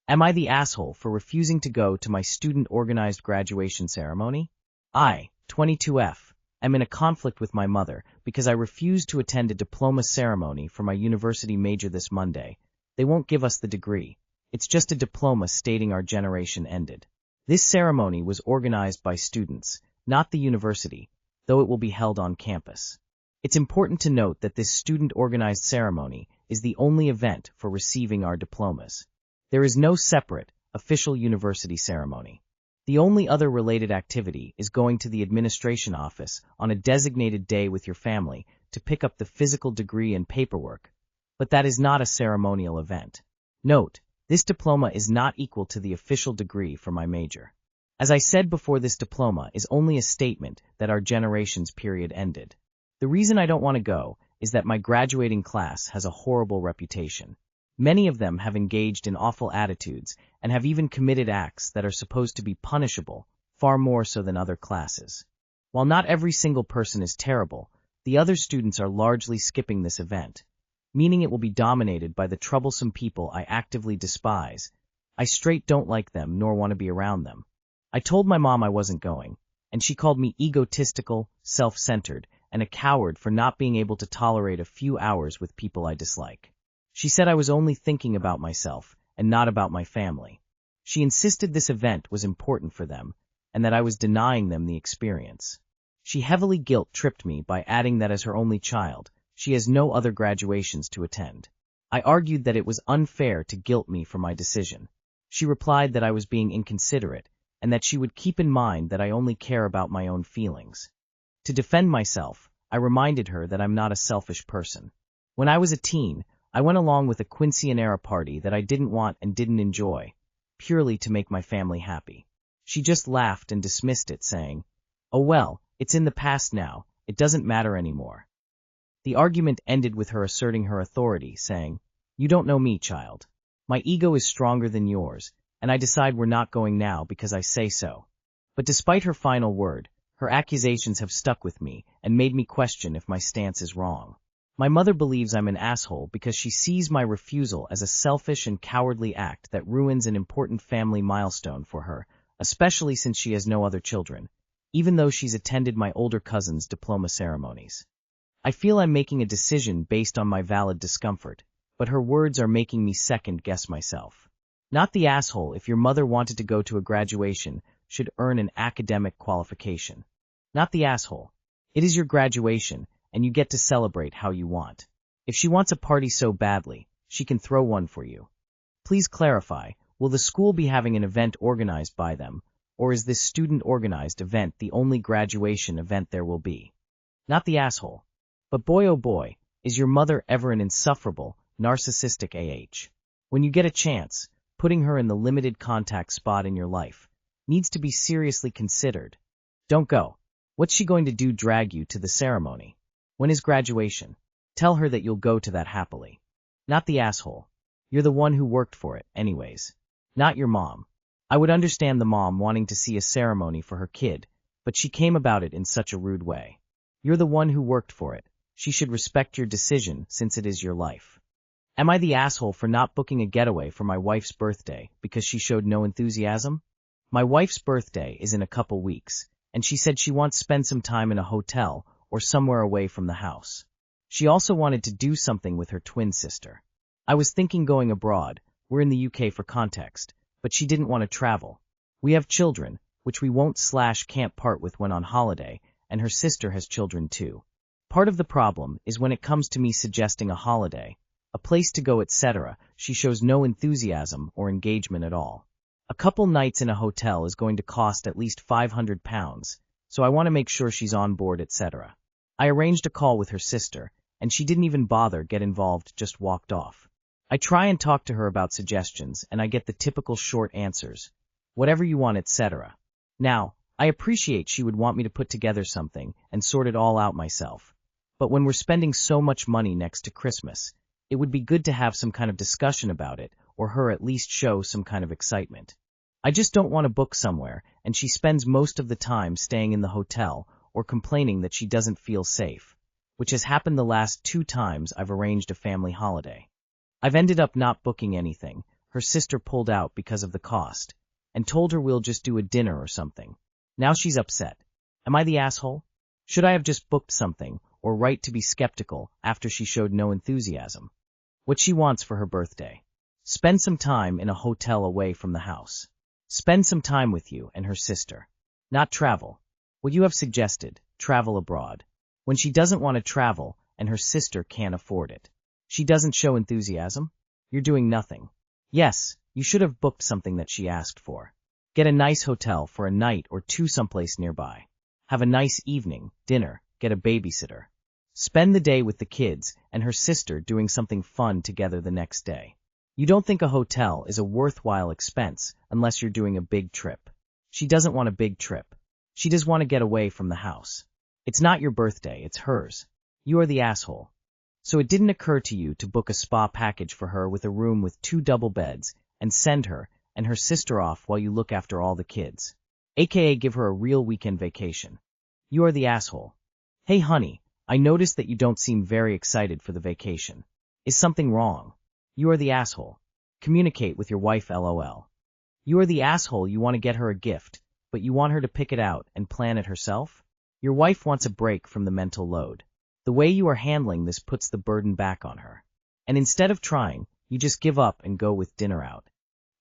Am I the asshole for refusing to go to my student-organized graduation ceremony? I, 22F, am in a conflict with my mother because I refuse to attend a diploma ceremony for my university major this Monday. They won't give us the degree. It's just a diploma stating our generation ended. This ceremony was organized by students, not the university, though it will be held on campus. It's important to note that this student-organized ceremony is the only event for receiving our diplomas. There is no separate, official university ceremony. The only other related activity is going to the administration office on a designated day with your family to pick up the physical degree and paperwork, but that is not a ceremonial event. Note, this diploma is not equal to the official degree for my major. As I said before, this diploma is only a statement that our generation's period ended. The reason I don't want to go is that my graduating class has a horrible reputation. Many of them have engaged in awful attitudes and have even committed acts that are supposed to be punishable, far more so than other classes. While not every single person is terrible, the other students are largely skipping this event, meaning it will be dominated by the troublesome people I actively despise. I straight don't like them nor want to be around them. I told my mom I wasn't going, and she called me egotistical, self-centered, and a coward for not being able to tolerate a few hours with people I dislike. She said I was only thinking about myself and not about my family. She insisted this event was important for them and that I was denying them the experience. She heavily guilt-tripped me by adding that as her only child, she has no other graduations to attend. I argued that it was unfair to guilt me for my decision. She replied that I was being inconsiderate and that she would keep in mind that I only care about my own feelings. To defend myself, I reminded her that I'm not a selfish person. When I was a teen, I went along with a quinceañera party that I didn't want and didn't enjoy, purely to make my family happy. She just laughed and dismissed it, saying, "Oh well, it's in the past now, it doesn't matter anymore." The argument ended with her asserting her authority, saying, "You don't know me, child. My ego is stronger than yours, and I decide we're not going now because I say so." But despite her final word, her accusations have stuck with me and made me question if my stance is wrong. My mother believes I'm an asshole because she sees my refusal as a selfish and cowardly act that ruins an important family milestone for her, especially since she has no other children, even though she's attended my older cousin's diploma ceremonies. I feel I'm making a decision based on my valid discomfort, but her words are making me second-guess myself. Not the asshole if your mother wanted to go to a graduation should earn an academic qualification. Not the asshole. It is your graduation, and you get to celebrate how you want. If she wants a party so badly, she can throw one for you. Please clarify, will the school be having an event organized by them, or is this student-organized event the only graduation event there will be? Not the asshole. But boy oh boy, is your mother ever an insufferable, narcissistic AH. When you get a chance, putting her in the limited contact spot in your life needs to be seriously considered. Don't go. What's she going to do, drag you to the ceremony? When is graduation? Tell her that you'll go to that happily. Not the asshole. You're the one who worked for it, anyways. Not your mom. I would understand the mom wanting to see a ceremony for her kid, but she came about it in such a rude way. You're the one who worked for it. She should respect your decision since it is your life. Am I the asshole for not booking a getaway for my wife's birthday because she showed no enthusiasm? My wife's birthday is in a couple weeks, and she said she wants to spend some time in a hotel or somewhere away from the house. She also wanted to do something with her twin sister. I was thinking going abroad. We're in the UK for context, but she didn't want to travel. We have children, which we won't/can't part with when on holiday, and her sister has children too. Part of the problem is when it comes to me suggesting a holiday, a place to go, etc., she shows no enthusiasm or engagement at all. A couple nights in a hotel is going to cost at least £500, so I want to make sure she's on board, etc. I arranged a call with her sister, and she didn't even bother get involved, just walked off. I try and talk to her about suggestions, and I get the typical short answers. Whatever you want, etc. Now, I appreciate she would want me to put together something and sort it all out myself. But when we're spending so much money next to Christmas, it would be good to have some kind of discussion about it, or her at least show some kind of excitement. I just don't want to book somewhere, and she spends most of the time staying in the hotel or complaining that she doesn't feel safe, which has happened the last 2 times I've arranged a family holiday. I've ended up not booking anything. her sister pulled out because of the cost, and told her we'll just do a dinner or something. Now she's upset. Am I the asshole? Should I have just booked something, or right to be skeptical after she showed no enthusiasm? What she wants for her birthday. Spend some time in a hotel away from the house. Spend some time with you and her sister. Not travel. What you have suggested, travel abroad. When she doesn't want to travel and her sister can't afford it. She doesn't show enthusiasm? You're doing nothing. Yes, you should have booked something that she asked for. Get a nice hotel for a night or two someplace nearby. Have a nice evening, dinner, get a babysitter. Spend the day with the kids and her sister doing something fun together the next day. You don't think a hotel is a worthwhile expense unless you're doing a big trip. She doesn't want a big trip. She does want to get away from the house. It's not your birthday, it's hers. You are the asshole. So it didn't occur to you to book a spa package for her with a room with 2 double beds and send her and her sister off while you look after all the kids. AKA give her a real weekend vacation. You are the asshole. Hey honey, I noticed that you don't seem very excited for the vacation. Is something wrong? You are the asshole. Communicate with your wife LOL. You are the asshole. You want to get her a gift, but you want her to pick it out and plan it herself? Your wife wants a break from the mental load. The way you are handling this puts the burden back on her. And instead of trying, you just give up and go with dinner out.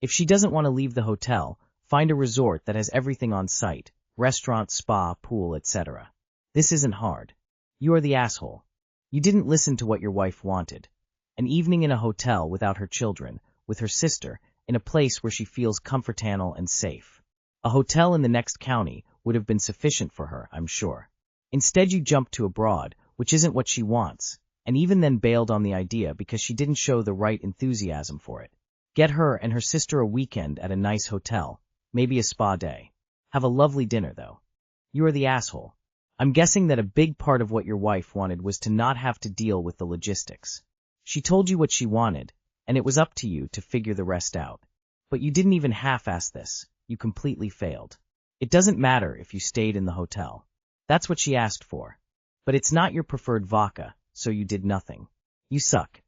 If she doesn't want to leave the hotel, find a resort that has everything on site, restaurant, spa, pool, etc. This isn't hard. You are the asshole. You didn't listen to what your wife wanted. An evening in a hotel without her children, with her sister, in a place where she feels comfortable and safe. A hotel in the next county would have been sufficient for her, I'm sure. Instead you jumped to abroad, which isn't what she wants, and even then bailed on the idea because she didn't show the right enthusiasm for it. Get her and her sister a weekend at a nice hotel, maybe a spa day. Have a lovely dinner, though. You are the asshole. I'm guessing that a big part of what your wife wanted was to not have to deal with the logistics. She told you what she wanted, and it was up to you to figure the rest out. But you didn't even half-ass this. You completely failed. It doesn't matter if you stayed in the hotel. That's what she asked for. But it's not your preferred vodka, so you did nothing. You suck.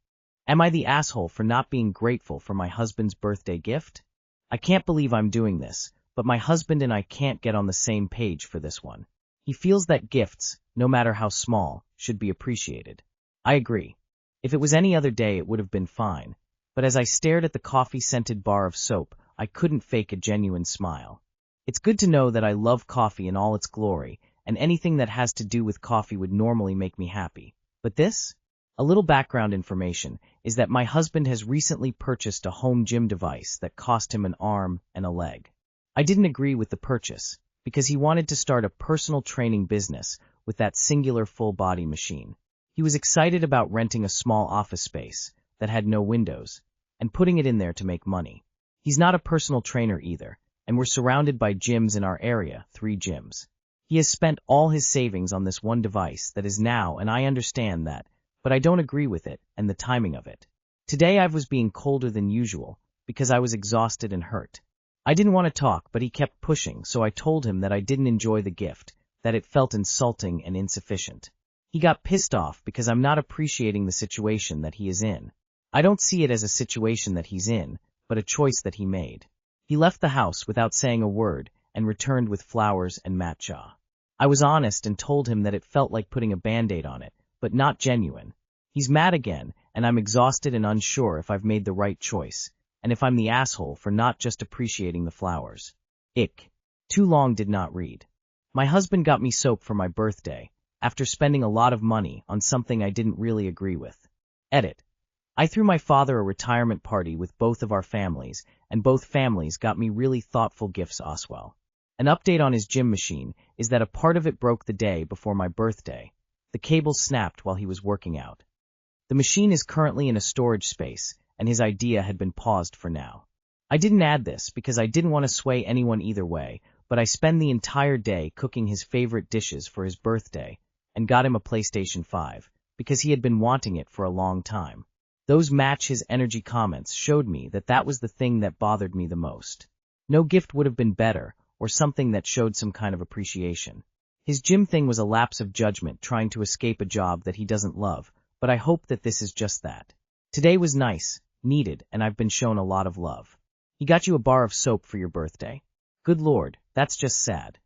Am I the asshole for not being grateful for my husband's birthday gift? I can't believe I'm doing this, but my husband and I can't get on the same page for this one. He feels that gifts, no matter how small, should be appreciated. I agree. If it was any other day it would have been fine, but as I stared at the coffee-scented bar of soap, I couldn't fake a genuine smile. It's good to know that I love coffee in all its glory, and anything that has to do with coffee would normally make me happy. But this? A little background information is that my husband has recently purchased a home gym device that cost him an arm and a leg. I didn't agree with the purchase, because he wanted to start a personal training business with that singular full-body machine. He was excited about renting a small office space that had no windows and putting it in there to make money. He's not a personal trainer either, and we're surrounded by gyms in our area, 3 gyms. He has spent all his savings on this one device that is now, and I understand that, but I don't agree with it and the timing of it. Today I was being colder than usual because I was exhausted and hurt. I didn't want to talk, but he kept pushing, so I told him that I didn't enjoy the gift, that it felt insulting and insufficient. He got pissed off because I'm not appreciating the situation that he is in. I don't see it as a situation that he's in, but a choice that he made. He left the house without saying a word and returned with flowers and matcha. I was honest and told him that it felt like putting a Band-Aid on it, but not genuine. He's mad again, and I'm exhausted and unsure if I've made the right choice, and if I'm the asshole for not just appreciating the flowers. Ick. Too long did not read. My husband got me soap for my birthday, after spending a lot of money on something I didn't really agree with. Edit. I threw my father a retirement party with both of our families, and both families got me really thoughtful gifts as well. An update on his gym machine is that a part of it broke the day before my birthday. The cable snapped while he was working out. The machine is currently in a storage space, and his idea had been paused for now. I didn't add this because I didn't want to sway anyone either way, but I spent the entire day cooking his favorite dishes for his birthday and got him a PlayStation 5 because he had been wanting it for a long time. Those match his energy comments showed me that that was the thing that bothered me the most. No gift would have been better, or something that showed some kind of appreciation. His gym thing was a lapse of judgment trying to escape a job that he doesn't love, but I hope that this is just that. Today was nice, needed, and I've been shown a lot of love. He got you a bar of soap for your birthday? Good Lord, that's just sad.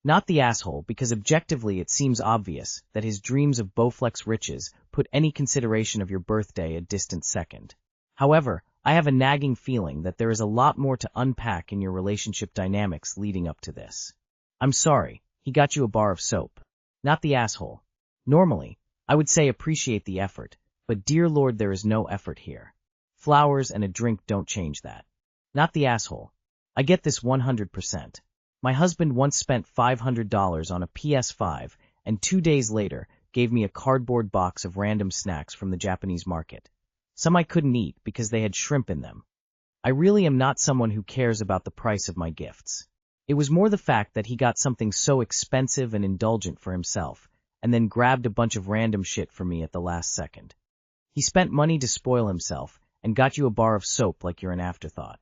Not the asshole, because objectively it seems obvious that his dreams of Bowflex riches put any consideration of your birthday a distant second. However, I have a nagging feeling that there is a lot more to unpack in your relationship dynamics leading up to this. I'm sorry, he got you a bar of soap. Not the asshole. Normally, I would say appreciate the effort, but dear Lord, there is no effort here. Flowers and a drink don't change that. Not the asshole. I get this 100%. My husband once spent $500 on a PS5 and 2 days later gave me a cardboard box of random snacks from the Japanese market. Some I couldn't eat because they had shrimp in them. I really am not someone who cares about the price of my gifts. It was more the fact that he got something so expensive and indulgent for himself and then grabbed a bunch of random shit for me at the last second. He spent money to spoil himself and got you a bar of soap like you're an afterthought.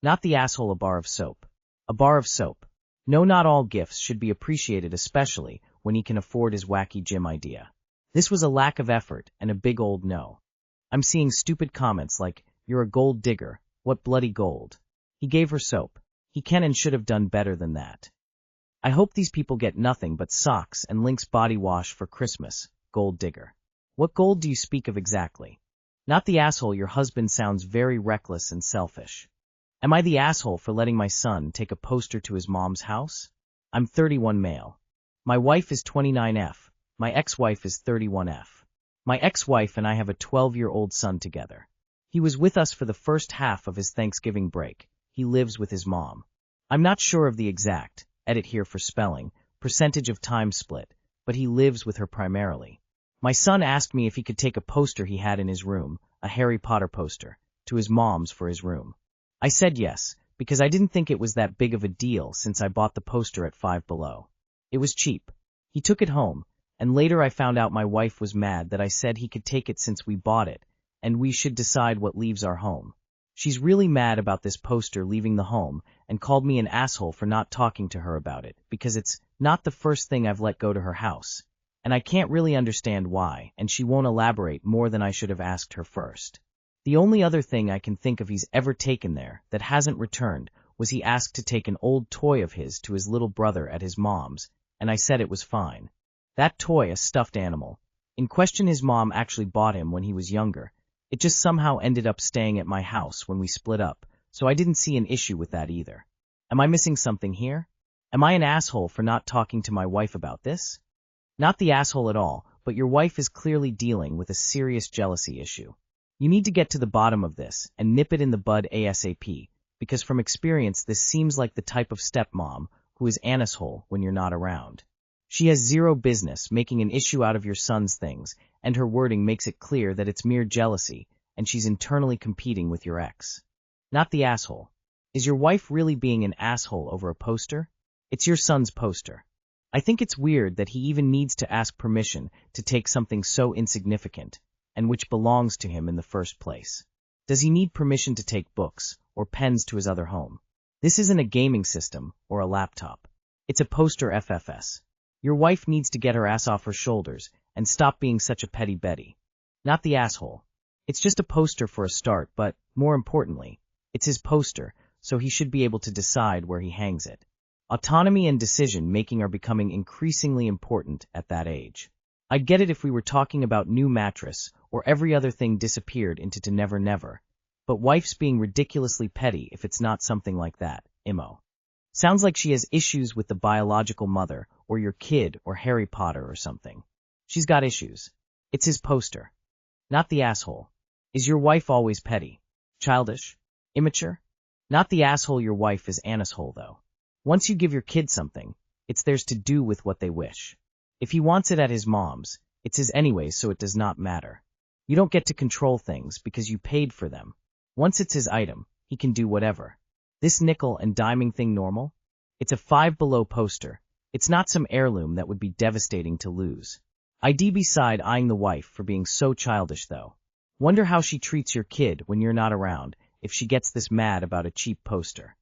Not the asshole, a bar of soap. A bar of soap. No, not all gifts should be appreciated, especially when he can afford his wacky gym idea. This was a lack of effort and a big old no. I'm seeing stupid comments like, you're a gold digger, what bloody gold. He gave her soap. He can and should have done better than that. I hope these people get nothing but socks and Lynx body wash for Christmas, gold digger. What gold do you speak of exactly? Not the asshole, your husband sounds very reckless and selfish. Am I the asshole for letting my son take a poster to his mom's house? I'm 31 male. My wife is 29F. My ex-wife is 31F. My ex-wife and I have a 12-year-old son together. He was with us for the first half of his Thanksgiving break. He lives with his mom. I'm not sure of the exact, edit here for spelling, percentage of time split, but he lives with her primarily. My son asked me if he could take a poster he had in his room, a Harry Potter poster, to his mom's for his room. I said yes, because I didn't think it was that big of a deal since I bought the poster at Five Below. It was cheap. He took it home, and later I found out my wife was mad that I said he could take it since we bought it, and we should decide what leaves our home. She's really mad about this poster leaving the home and called me an asshole for not talking to her about it, because it's not the first thing I've let go to her house, and I can't really understand why, and she won't elaborate more than I should have asked her first. The only other thing I can think of he's ever taken there that hasn't returned was he asked to take an old toy of his to his little brother at his mom's, and I said it was fine. That toy, a stuffed animal, in question his mom actually bought him when he was younger. It just somehow ended up staying at my house when we split up, so I didn't see an issue with that either. Am I missing something here? Am I an asshole for not talking to my wife about this? Not the asshole at all, but your wife is clearly dealing with a serious jealousy issue. You need to get to the bottom of this and nip it in the bud ASAP, because from experience this seems like the type of stepmom who is an asshole when you're not around. She has zero business making an issue out of your son's things, and her wording makes it clear that it's mere jealousy, and she's internally competing with your ex. Not the asshole. Is your wife really being an asshole over a poster? It's your son's poster. I think it's weird that he even needs to ask permission to take something so insignificant, and which belongs to him in the first place. Does he need permission to take books or pens to his other home? This isn't a gaming system or a laptop. It's a poster FFS. Your wife needs to get her ass off her shoulders and stop being such a petty Betty. Not the asshole. It's just a poster for a start, but, more importantly, it's his poster, so he should be able to decide where he hangs it. Autonomy and decision-making are becoming increasingly important at that age. I'd get it if we were talking about new mattress or every other thing disappeared into to never never, but wife's being ridiculously petty if it's not something like that, Imo. Sounds like she has issues with the biological mother or your kid or Harry Potter or something. She's got issues. It's his poster. Not the asshole. Is your wife always petty? Childish? Immature? Not the asshole, your wife is an asshole though. Once you give your kid something, it's theirs to do with what they wish. If he wants it at his mom's, it's his anyway, so it does not matter. You don't get to control things because you paid for them. Once it's his item, he can do whatever. This nickel and diming thing normal? It's a Five Below poster. It's not some heirloom that would be devastating to lose. I'd be side-eyeing the wife for being so childish though. Wonder how she treats your kid when you're not around if she gets this mad about a cheap poster.